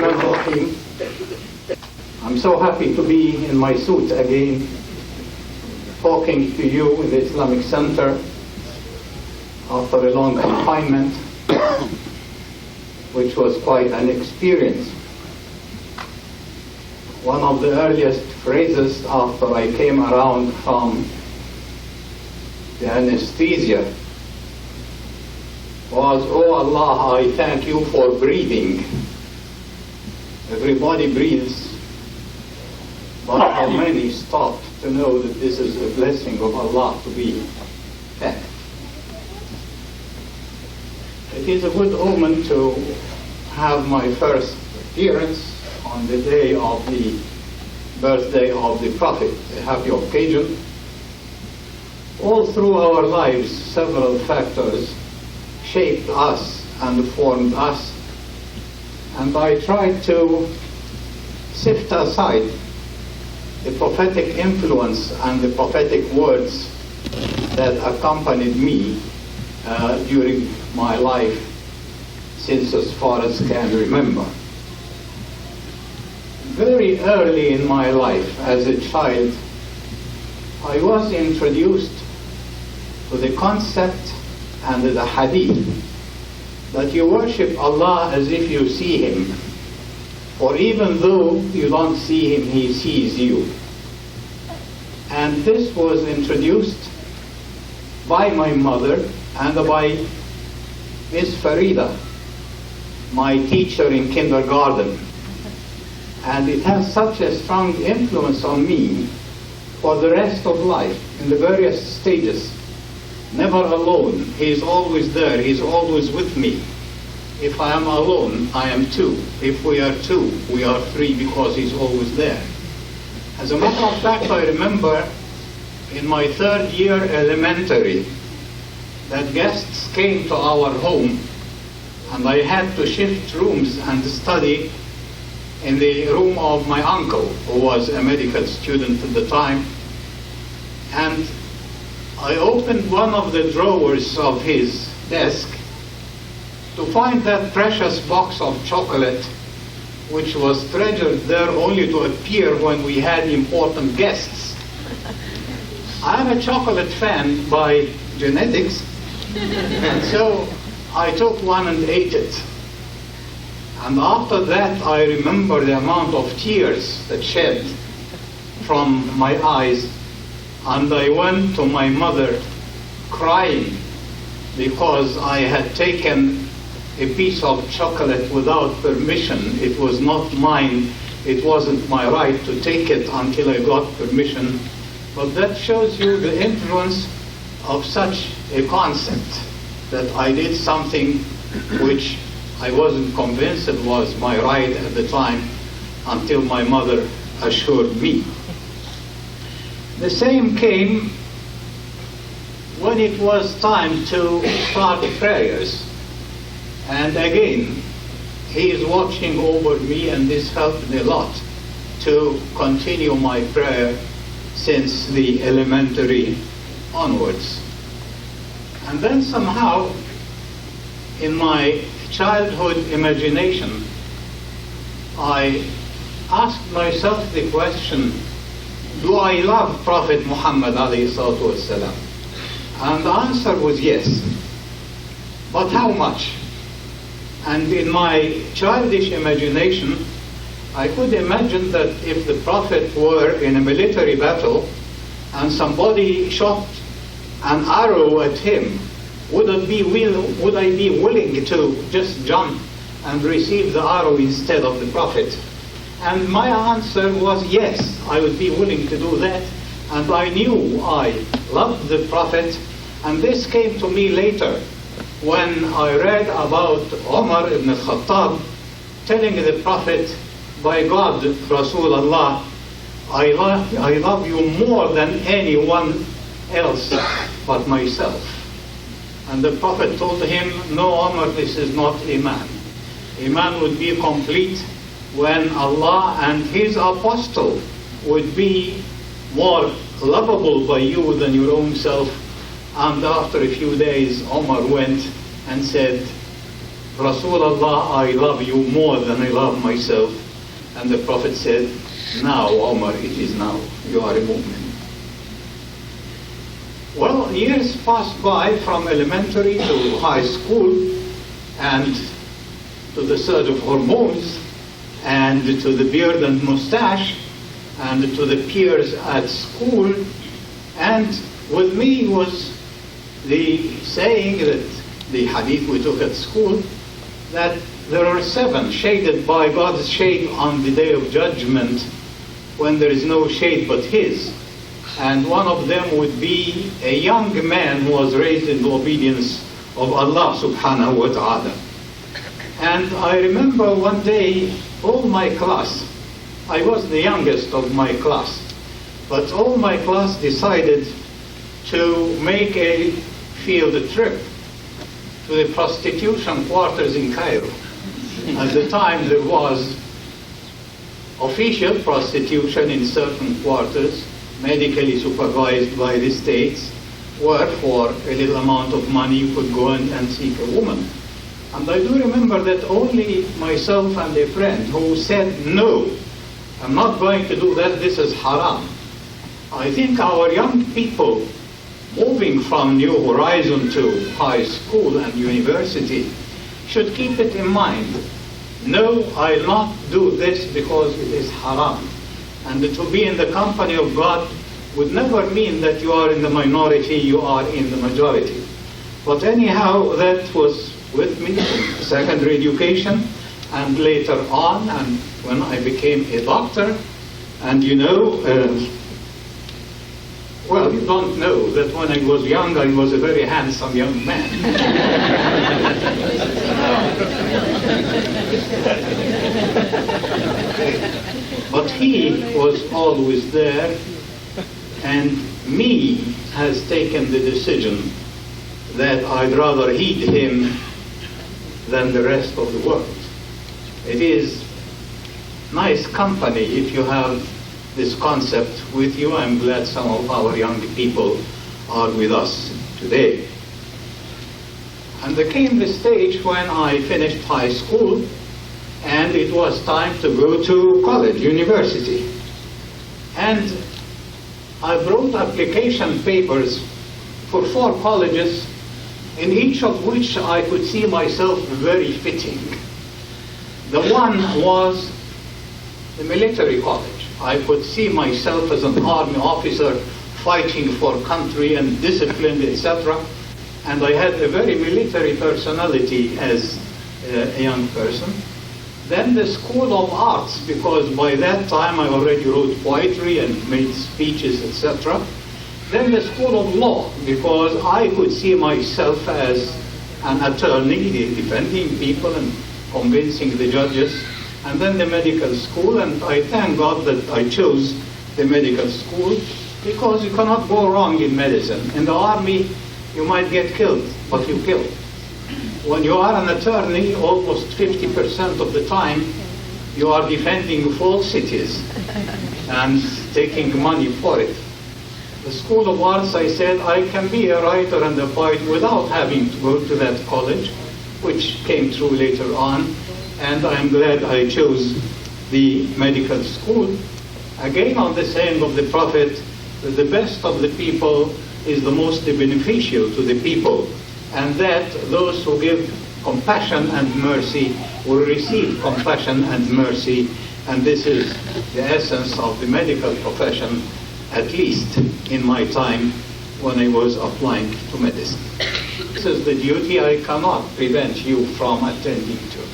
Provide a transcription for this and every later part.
Rahim. I'm so happy to be in my suit again, talking to you in the Islamic Center after a long confinement, which was quite an experience. One of the earliest phrases after I came around from the anesthesia was, "Oh Allah, I thank you for breathing." Everybody breathes, but how many stopped to know that this is a blessing of Allah to be fact? It is a good omen to have my first appearance on the day of the birthday of the Prophet, a happy occasion. All through our lives, several factors shaped us and formed us, and I tried to sift aside the prophetic influence and the prophetic words that accompanied me during my life since as far as can remember. Very early in my life as a child, I was introduced to the concept and the hadith that you worship Allah as if you see Him, for even though you don't see Him, He sees you. And this was introduced by my mother and by Miss Farida, my teacher in kindergarten. And it has such a strong influence on me for the rest of life in the various stages. Never alone. He is always there. He is always with me. If I am alone, I am two. If we are two, we are three, because He is always there. As a matter of fact, I remember in my third year elementary that guests came to our home, and I had to shift rooms and study in the room of my uncle, who was a medical student at the time. And I opened one of the drawers of his desk to find that precious box of chocolate, which was treasured there only to appear when we had important guests. I'm a chocolate fan by genetics, and so I took one and ate it. And after that, I remember the amount of tears that shed from my eyes, and I went to my mother crying because I had taken a piece of chocolate without permission. It was not mine. It wasn't my right to take it until I got permission. But that shows you the influence of such a concept, that I did something which I wasn't convinced it was my right at the time, until my mother assured me. The same came when it was time to start prayers. And again, He is watching over me, and this helped me a lot to continue my prayer since the elementary onwards. And then somehow, in my childhood imagination, I asked myself the question, do I love Prophet Muhammad alayhi salatu wasalam? And the answer was yes. But how much? And in my childish imagination, I could imagine that if the Prophet were in a military battle and somebody shot an arrow at him, would I be willing to just jump and receive the arrow instead of the Prophet? And my answer was yes, I would be willing to do that. And I knew I loved the Prophet. And this came to me later when I read about Umar ibn Khattab telling the Prophet, by God, Rasulullah, I love you more than anyone else but myself. And the Prophet told him, no, Umar, this is not Iman. Iman would be complete when Allah and His apostle would be more lovable by you than your own self. And after a few days, Omar went and said, Rasulullah, I love you more than I love myself. And the Prophet said, now, Omar, it is now. You are a mu'min. Well, years passed by from elementary to high school and to the surge of hormones and to the beard and mustache and to the peers at school. And with me was the saying that the hadith we took at school, that there are 7 shaded by God's shade on the day of judgment when there is no shade but His. And one of them would be a young man who was raised in the obedience of Allah subhanahu wa ta'ala. And I remember one day, all my class, I was the youngest of my class, but all my class decided to make a field trip to the prostitution quarters in Cairo. At the time there was official prostitution in certain quarters, medically supervised by the states, where for a little amount of money you could go and seek a woman. And I do remember that only myself and a friend who said, no, I'm not going to do that, this is haram. I think our young people moving from New Horizon to high school and university should keep it in mind. No, I'll not do this because it is haram. And to be in the company of God would never mean that you are in the minority, you are in the majority. But anyhow, that was with me in secondary education and later on, and when I became a doctor. And you know, well, you don't know that when I was young, I was a very handsome young man. But he was always there, and me has taken the decision that I'd rather heed him than the rest of the world. It is nice company if you have this concept with you. I'm glad some of our young people are with us today. And there came the stage when I finished high school and it was time to go to college, university. And I brought application papers for 4 colleges, in each of which I could see myself very fitting. The one was the military college. I could see myself as an army officer fighting for country and discipline, etc. And I had a very military personality as a young person. Then the School of Arts, because by that time I already wrote poetry and made speeches, etc. Then the School of Law, because I could see myself as an attorney defending people and convincing the judges. And then the medical school, and I thank God that I chose the medical school, because you cannot go wrong in medicine. In the army, you might get killed, but you kill. When you are an attorney, almost 50% of the time, you are defending falsities and taking money for it. The School of Arts, I said, I can be a writer and a poet without having to go to that college, which came through later on. And I'm glad I chose the medical school. Again, on the saying of the Prophet, that the best of the people is the most beneficial to the people, and that those who give compassion and mercy will receive compassion and mercy. And this is the essence of the medical profession, at least in my time when I was applying to medicine. This is the duty I cannot prevent you from attending to.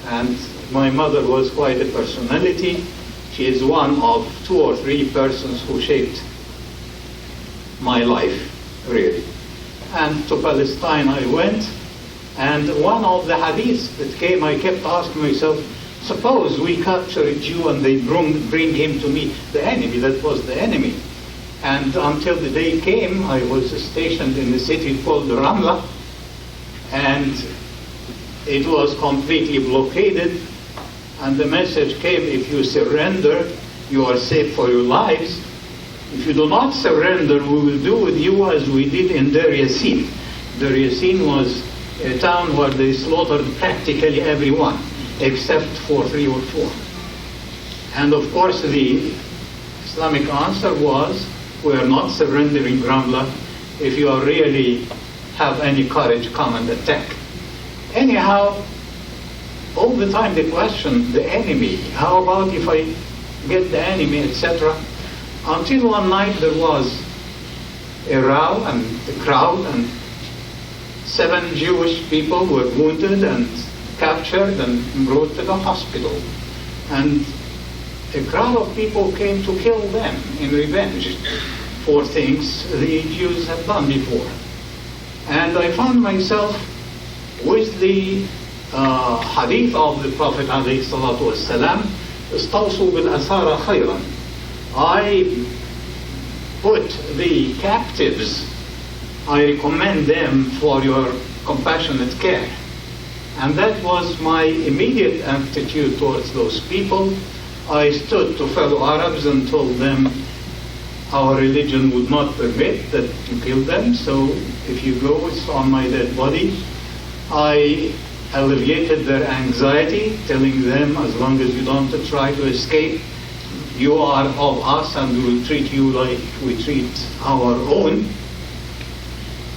And my mother was quite a personality. She is one of 2 or 3 persons who shaped my life, really. And to Palestine I went, and one of the hadiths that came, I kept asking myself, suppose we capture a Jew and they bring him to me, the enemy, that was the enemy. And until the day came, I was stationed in a city called Ramla, and it was completely blockaded, and the message came, if you surrender, you are safe for your lives. If you do not surrender, we will do with you as we did in Deir Yassin. Deir Yassin was a town where they slaughtered practically everyone, except for 3 or 4. And of course the Islamic answer was, we are not surrendering Ramla. If you are really have any courage, come and attack. Anyhow, all the time they questioned the enemy. How about if I get the enemy, etc. Until one night there was a row and a crowd, and 7 Jewish people were wounded and captured and brought to the hospital. And a crowd of people came to kill them in revenge for things the Jews had done before. And I found myself with the hadith of the Prophet ﷺ, "Istawsu bil asara khayran." I put the captives, I recommend them for your compassionate care. And that was my immediate attitude towards those people. I stood to fellow Arabs and told them our religion would not permit that you kill them, so if you go, it's on my dead body. I alleviated their anxiety, telling them as long as you don't try to escape, you are of us and we will treat you like we treat our own.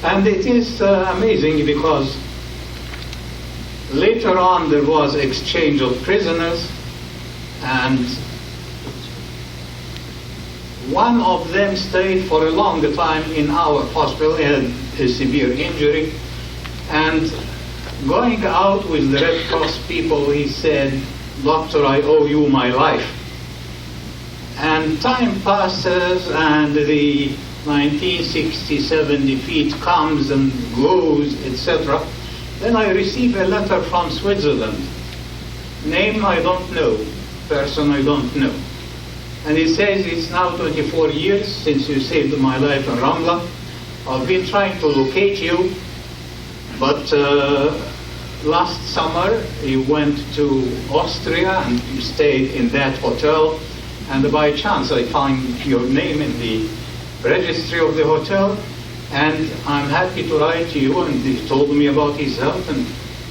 And it is amazing because later on there was exchange of prisoners, and one of them stayed for a long time in our hospital. He had a severe injury, and going out with the Red Cross people, he said, "Doctor, I owe you my life." And time passes, and the 1967 defeat comes and goes, etc. Then I receive a letter from Switzerland. Name I don't know, person I don't know. And it says, "It's now 24 years since you saved my life in Ramla. I've been trying to locate you, but last summer you went to Austria and you stayed in that hotel, and by chance I found your name in the registry of the hotel, and I'm happy to write to you." And he told me about his health and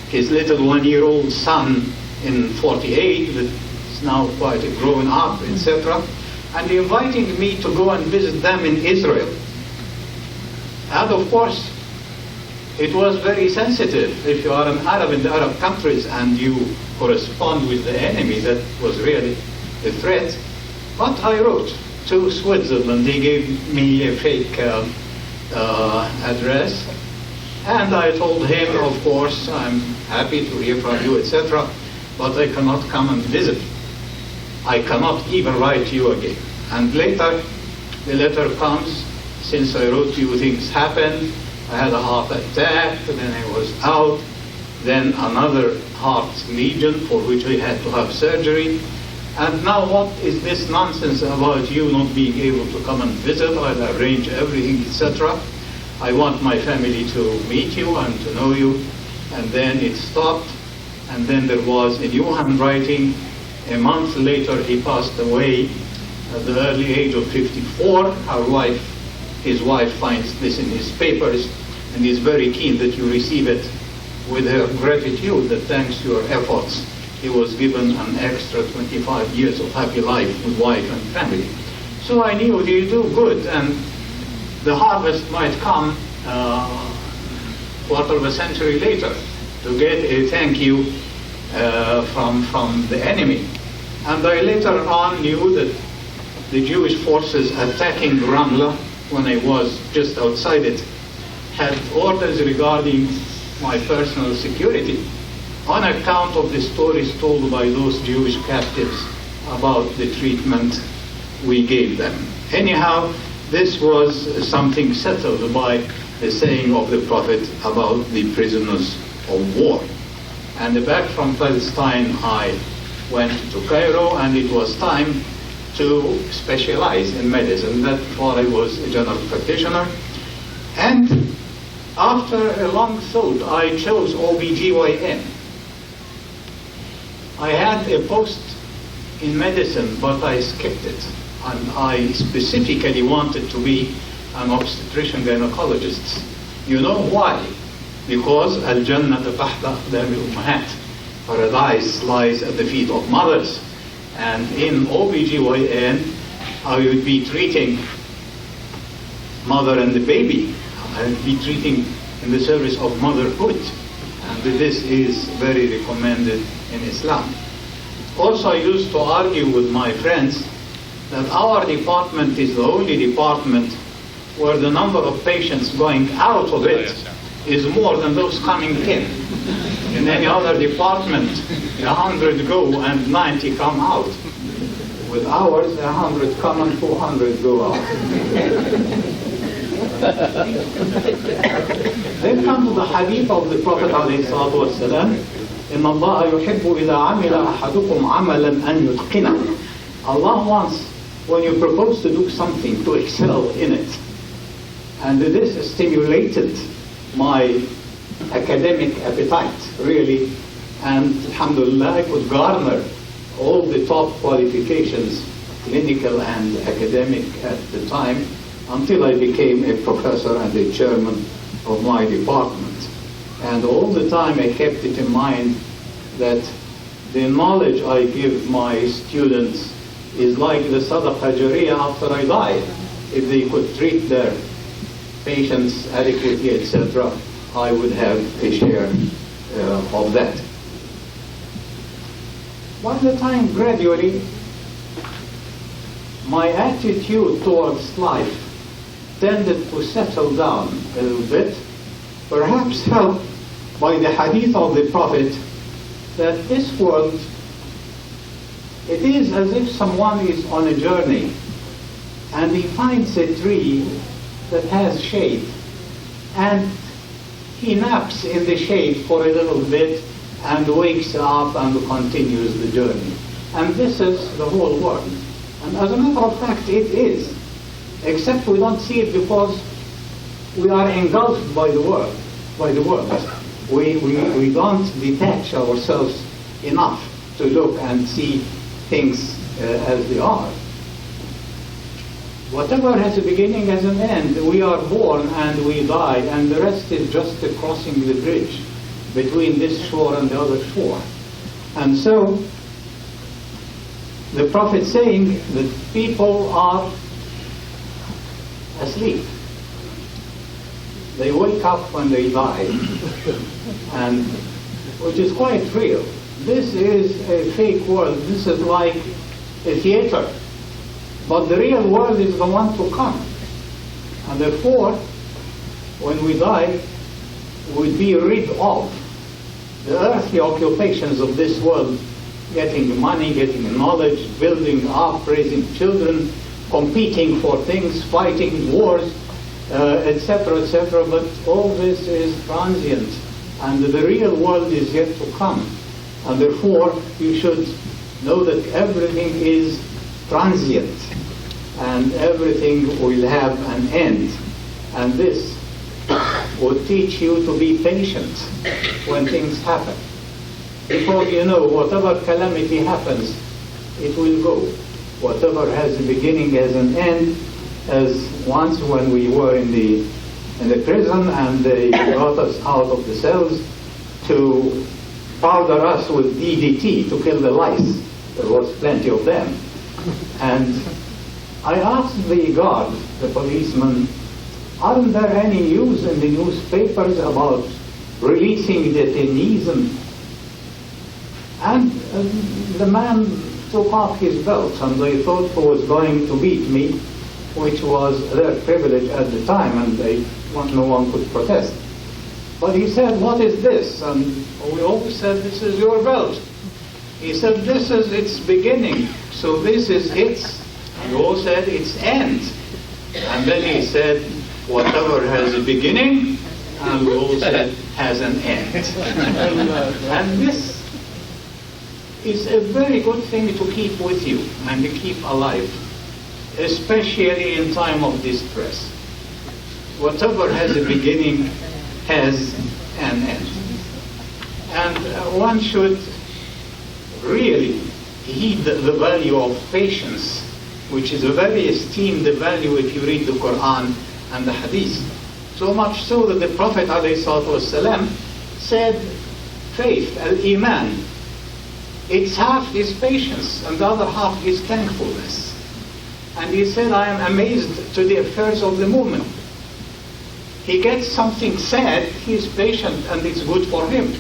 his little 1-year-old son in 48 that is now quite a grown up, etc. And inviting me to go and visit them in Israel. And of course, it was very sensitive. If you are an Arab in the Arab countries and you correspond with the enemy, that was really a threat. But I wrote to Switzerland. They gave me a fake address, and I told him, of course, I'm happy to hear from you, etc., but I cannot come and visit. I cannot even write to you again. And later, the letter comes, since I wrote to you, things happened. I had a heart attack, then I was out, then another heart lesion for which I had to have surgery. And now what is this nonsense about you not being able to come and visit? I'll arrange everything, etc. I want my family to meet you and to know you. And then it stopped. And then there was a new handwriting. A month later he passed away at the early age of 54. His wife finds this in his papers and is very keen that you receive it with her gratitude that thanks to your efforts he was given an extra 25 years of happy life with wife and family. So I knew you do good, and the harvest might come quarter of a century later to get a thank you from the enemy. And I later on knew that the Jewish forces attacking Ramla, when I was just outside it, had orders regarding my personal security on account of the stories told by those Jewish captives about the treatment we gave them. Anyhow, this was something settled by the saying of the Prophet about the prisoners of war. And back from Palestine, I went to Cairo, and it was time to specialize in medicine. That's why I was a general practitioner. And after a long thought, I chose OBGYN. I had a post in medicine, but I skipped it. And I specifically wanted to be an obstetrician gynecologist. You know why? because al-jannah tahta aqdami ummahat, paradise lies at the feet of mothers. And in OBGYN, I would be treating mother and the baby. I would be treating in the service of motherhood. And this is very recommended in Islam. Also, I used to argue with my friends that our department is the only department where the number of patients going out of it is more than those coming in. In any other department, 100 go and 90 come out. With ours, 100 come and 400 go out. Then comes the hadith of the Prophet ﷺ, إِنَّ اللَّهَ يُحِبُّ إِذَا عَمِلَ أَحَدُكُمْ عَمَلًا أَن يُتْقِنَهُ. Allah wants, when you propose to do something, to excel in it. And this stimulated my academic appetite, really. And alhamdulillah, I could garner all the top qualifications, clinical and academic at the time, until I became a professor and a chairman of my department. And all the time I kept it in mind that the knowledge I give my students is like the sadaqah jariyah after I die. If they could treat their patients adequately, etc., I would have a share of that. By the time gradually, my attitude towards life tended to settle down a little bit, perhaps helped by the hadith of the Prophet that this world, it is as if someone is on a journey and he finds a tree that has shade and he naps in the shade for a little bit and wakes up and continues the journey. And this is the whole world. And as a matter of fact, it is. Except we don't see it because we are engulfed by the world. We don't detach ourselves enough to look and see things as they are. Whatever has a beginning has an end. We are born and we die, and the rest is just crossing the bridge between this shore and the other shore. And so, the Prophet saying that people are asleep. They wake up when they die, and which is quite real. This is a fake world. This is like a theater. But the real world is the one to come. And therefore, when we die, we'll be rid of the earthly occupations of this world, getting money, getting knowledge, building up, raising children, competing for things, fighting wars, etc., etc. But all this is transient, and the real world is yet to come. And therefore, you should know that everything is transient, and everything will have an end. And this will teach you to be patient when things happen. Because you know, whatever calamity happens, it will go. Whatever has a beginning has an end. As once when we were in the prison and they brought us out of the cells to powder us with DDT to kill the lice. There was plenty of them. And I asked the guard, the policeman, aren't there any news in the newspapers about releasing detainees? And the man took off his belt, and they thought he was going to beat me, which was their privilege at the time, and no one could protest. But he said, what is this? And we all said, this is your belt. He said, this is its beginning, so this is its, and we all said, its end. And then he said, whatever has a beginning, and we all said, has an end. And this is a very good thing to keep with you and to keep alive, especially in time of distress. Whatever has a beginning has an end. And one should really heed the value of patience, which is a very esteemed value if you read the Quran and the Hadith. So much so that the Prophet ﷺ said, faith, al-Iman, its half is patience and the other half is thankfulness. And he said, I am amazed to the affairs of the moment. He gets something sad, he is patient and it's good for him.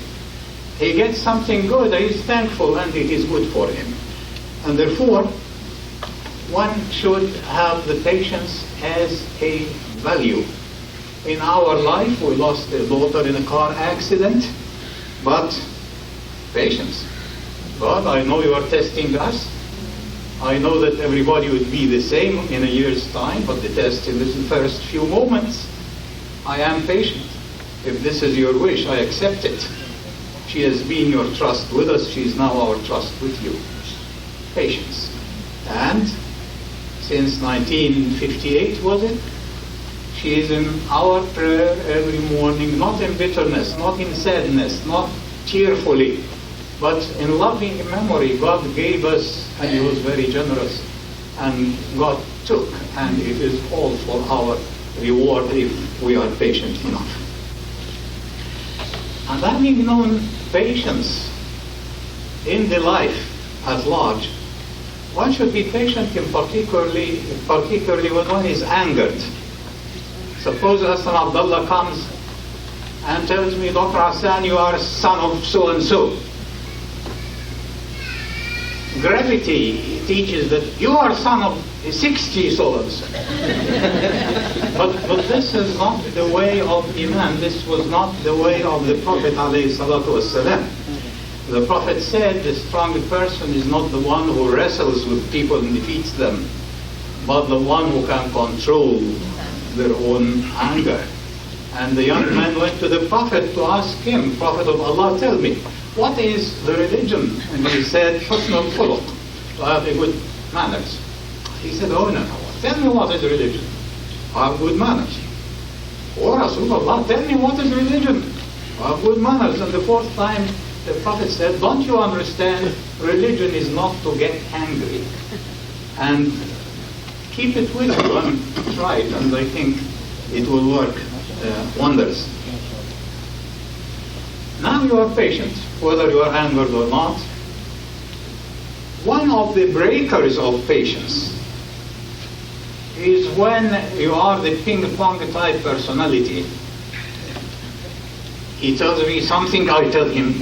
He gets something good, he is thankful and it is good for him. And therefore, one should have the patience as a value. In our life, we lost a daughter in a car accident, but patience. God, I know you are testing us. I know that everybody would be the same in a year's time, but the test in the first few moments, I am patient. If this is your wish, I accept it. She has been your trust with us, she is now our trust with you. Patience. And since 1958, was it? She is in our prayer every morning, not in bitterness, not in sadness, not tearfully, but in loving memory. God gave us, and He was very generous, and God took, and it is all for our reward if we are patient enough. And having known patience in the life at large, one should be patient in particularly when one is angered. Suppose Hassan Abdullah comes and tells me, Dr. Hassan, you are a son of so-and-so. Gravity teaches that you are son of 60 so-and-so. but this is not the way of Iman. This was not the way of the Prophet ﷺ. The Prophet said the strong person is not the one who wrestles with people and defeats them, but the one who can control their own anger. And the young man went to the Prophet to ask him, Prophet of Allah, tell me, what is the religion? And he said, Husn al-Khuluq, to have a good manners. He said, oh no, tell me what is religion? I have good manners. Oh Rasulullah, tell me what is religion? I have good manners. And the fourth time, the Prophet said, don't you understand, religion is not to get angry. And keep it with you and try it, and I think it will work wonders. Now you are patient, whether you are angered or not. One of the breakers of patience is when you are the ping-pong type personality. He tells me something, I tell him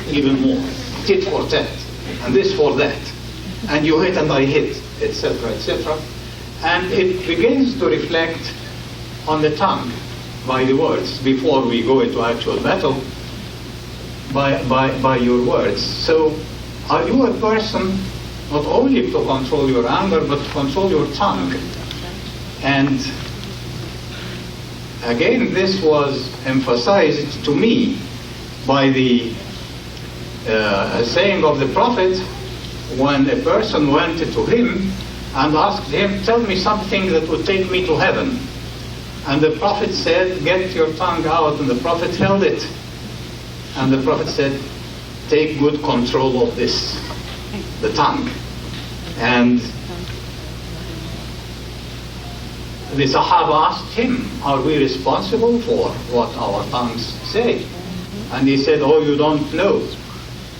even more. Tit for tat, and this for that. And you hit and I hit, etc., etc. And it begins to reflect on the tongue by the words before we go into actual battle, by your words. So are you a person not only to control your anger but to control your tongue? And again, this was emphasized to me by the saying of the Prophet when a person went to him and asked him, tell me something that would take me to heaven. And the Prophet said, get your tongue out. And the Prophet held it. And the Prophet said, take good control of this, the tongue. And the Sahaba asked him, are we responsible for what our tongues say? And he said, oh, you don't know.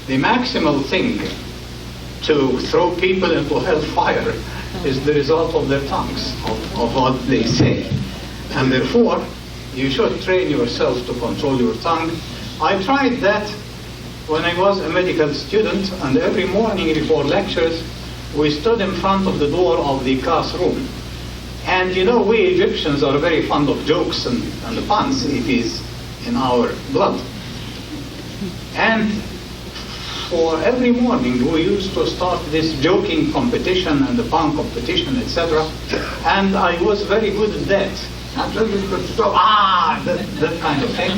The maximal thing to throw people into hellfire is the result of their tongues, of what they say. And therefore, you should train yourself to control your tongue. I tried that when I was a medical student, and every morning before lectures, we stood in front of the door of the classroom. And you know, we Egyptians are very fond of jokes and puns. It is in our blood. And for every morning, we used to start this joking competition and the pun competition, etc. And I was very good at that. That kind of thing.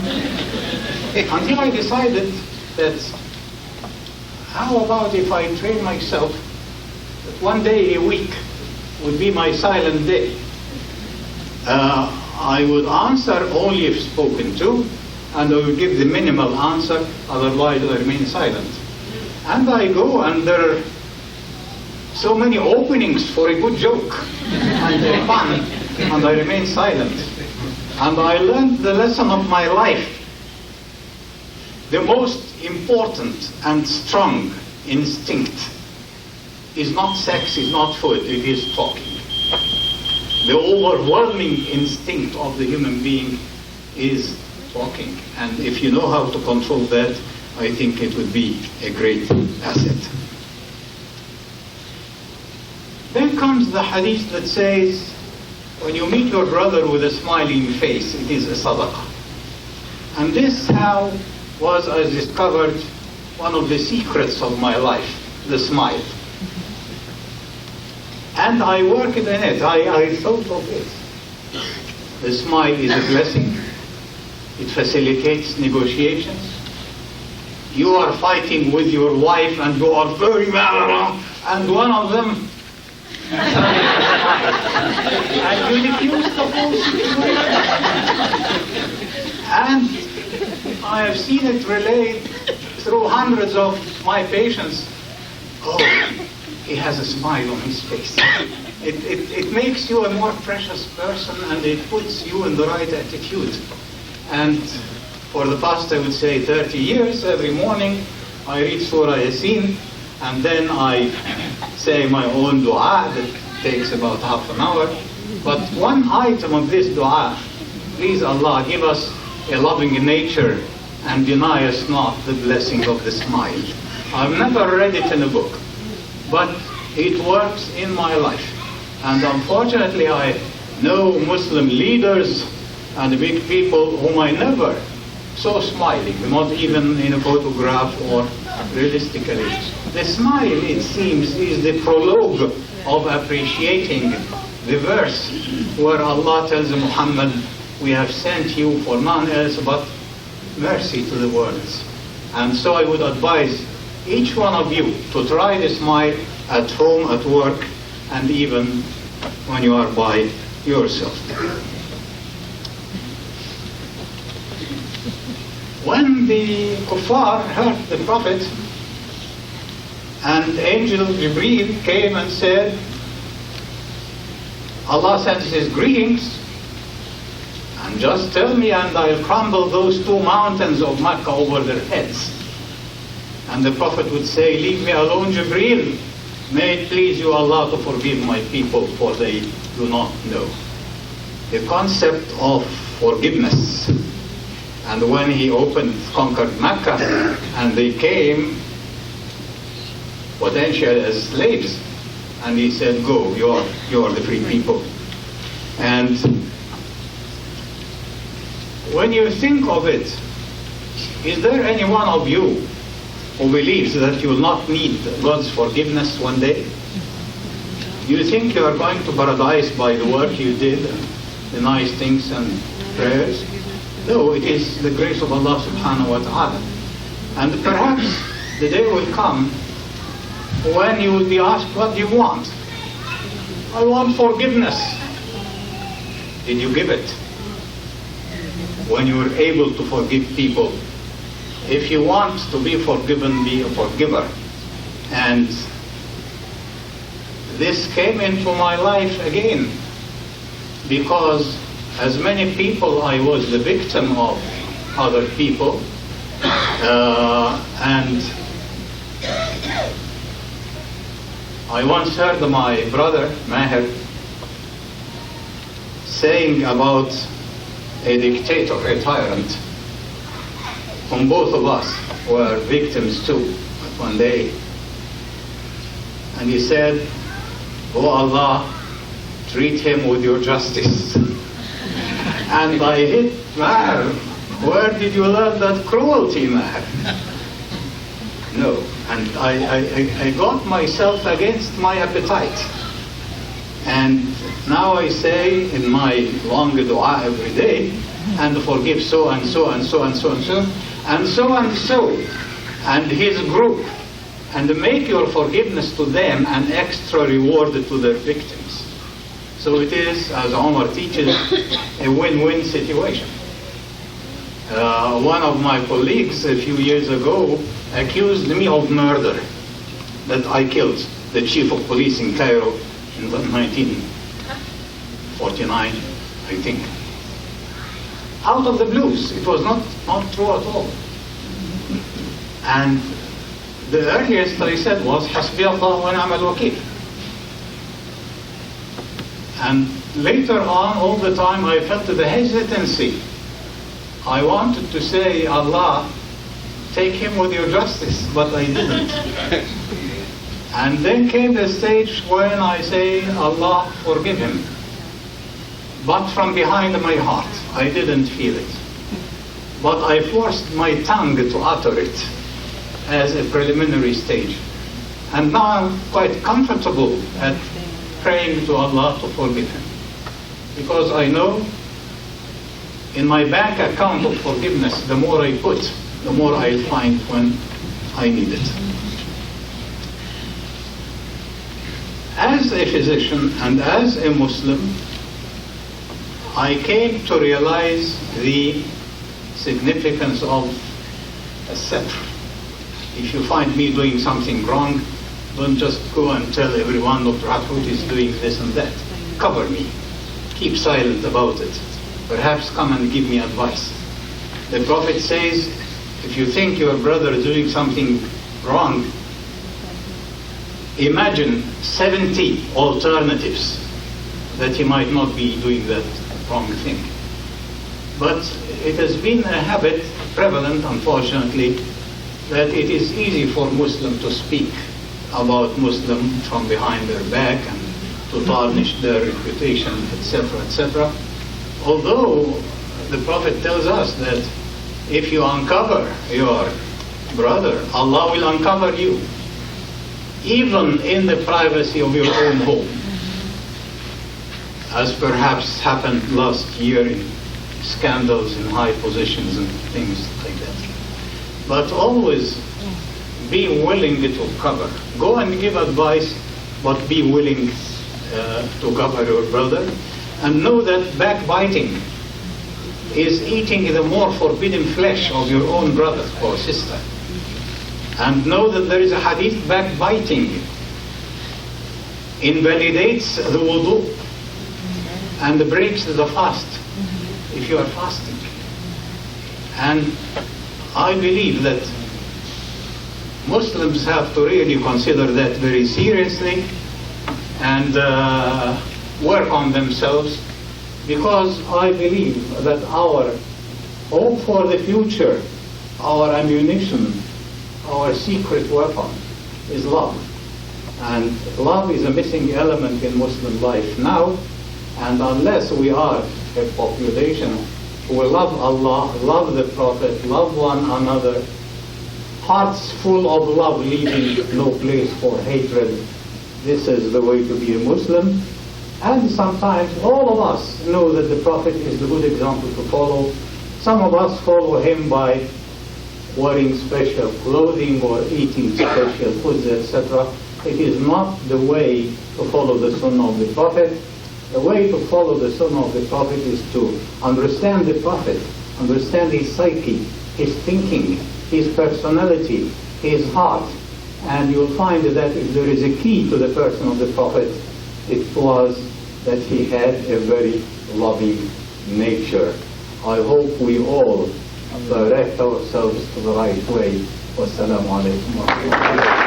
Until I decided that, how about if I train myself that one day a week would be my silent day. I would answer only if spoken to, and I would give the minimal answer, otherwise I remain silent. And I go, and there are so many openings for a good joke and a pun, and I remain silent. And I learned the lesson of my life. The most important and strong instinct is not sex, is not food, it is talking. The overwhelming instinct of the human being is talking. And if you know how to control that, I think it would be a great asset. Then comes the hadith that says, when you meet your brother with a smiling face, it is a sadaqah. And this how was, I discovered, one of the secrets of my life, the smile. And I worked in it, I thought of it. The smile is a blessing. It facilitates negotiations. You are fighting with your wife and you are very mad, and one of them and you diffuse the whole situation. And I have seen it relayed through hundreds of my patients. Oh, he has a smile on his face. It makes you a more precious person, and it puts you in the right attitude. And for the past, I would say, 30 years, every morning I read Surah Yasin, and then I say my own dua that takes about half an hour. But one item of this dua, please Allah, give us a loving nature and deny us not the blessing of the smile. I've never read it in a book, but it works in my life. And unfortunately, I know Muslim leaders and big people whom I never saw smiling, not even in a photograph or realistically. The smile, it seems, is the prologue of appreciating the verse where Allah tells Muhammad, we have sent you for none else but mercy to the worlds. And so I would advise each one of you to try the smile at home, at work, and even when you are by yourself. When the kuffar heard the Prophet, and Angel Jibreel came and said, Allah sends his greetings, and just tell me and I'll crumble those 2 mountains of Mecca over their heads. And the Prophet would say, leave me alone, Jibreel. May it please you, Allah, to forgive my people, for they do not know. The concept of forgiveness. And when he conquered Mecca, and they came potentially as slaves, and he said, go, you are the free people. And when you think of it, is there any one of you who believes that you will not need God's forgiveness one day? You think you are going to paradise by the work you did, and the nice things and prayers? No, it is the grace of Allah subhanahu wa ta'ala. And perhaps the day will come when you will be asked, what do you want? I want forgiveness. Did you give it? When you were able to forgive people. If you want to be forgiven, be a forgiver. And this came into my life again, because as many people I was the victim of other people, and I once heard my brother Maher saying about a dictator, a tyrant, whom both of us were victims to one day. And he said, oh Allah, treat him with your justice. And I hit Maher, where did you learn that cruelty, Maher? No, and I got myself against my appetite. And now I say in my long dua every day, and forgive so and so and so and so and so and so and so and his group, and make your forgiveness to them an extra reward to their victims. So it is, as Omar teaches, a win-win situation. One of my colleagues a few years ago accused me of murder, that I killed the chief of police in Cairo in 1949, I think. out of the blues. It was not true at all. And the earliest I said was, Hasbi Allah wa ni'mal wakeel. And later on, all the time, I felt the hesitancy. I wanted to say, Allah, take him with your justice, but I didn't. And then came the stage when I say, Allah, forgive him. But from behind my heart, I didn't feel it. But I forced my tongue to utter it as a preliminary stage. And now I'm quite comfortable at praying to Allah to forgive him. Because I know in my bank account of forgiveness, the more I put, the more I'll find when I need it. As a physician and as a Muslim, I came to realize the significance of a satr. If you find me doing something wrong, don't just go and tell everyone Dr. Hathout is doing this and that. Cover me. Keep silent about it. Perhaps come and give me advice. The Prophet says, if you think your brother is doing something wrong, imagine 70 alternatives that he might not be doing that wrong thing. But it has been a habit, prevalent unfortunately, that it is easy for Muslims to speak about Muslim from behind their back and to tarnish their reputation, etc., etc. Although the Prophet tells us that if you uncover your brother, Allah will uncover you, even in the privacy of your own home, as perhaps happened last year in scandals in high positions and things like that. But always be willing to cover. Go and give advice, but be willing to cover your brother. And know that backbiting is eating the more forbidden flesh of your own brother or sister. And know that there is a hadith, backbiting invalidates the wudu and breaks the fast if you are fasting. And I believe that Muslims have to really consider that very seriously and work on themselves, because I believe that our hope for the future, our ammunition, our secret weapon is love. And love is a missing element in Muslim life now, and unless we are a population who will love Allah, love the Prophet, love one another, hearts full of love, leaving no place for hatred, this is the way to be a Muslim. And sometimes all of us know that the Prophet is the good example to follow. Some of us follow him by wearing special clothing or eating special foods, etc. It is not the way to follow the Sunnah of the Prophet. The way to follow the Sunnah of the Prophet is to understand the Prophet, understand his psyche, his thinking, his personality, his heart. And you'll find that if there is a key to the person of the Prophet, it was that he had a very loving nature. I hope we all direct ourselves to the right way. Wassalamu alaikum wa rahmatullahi.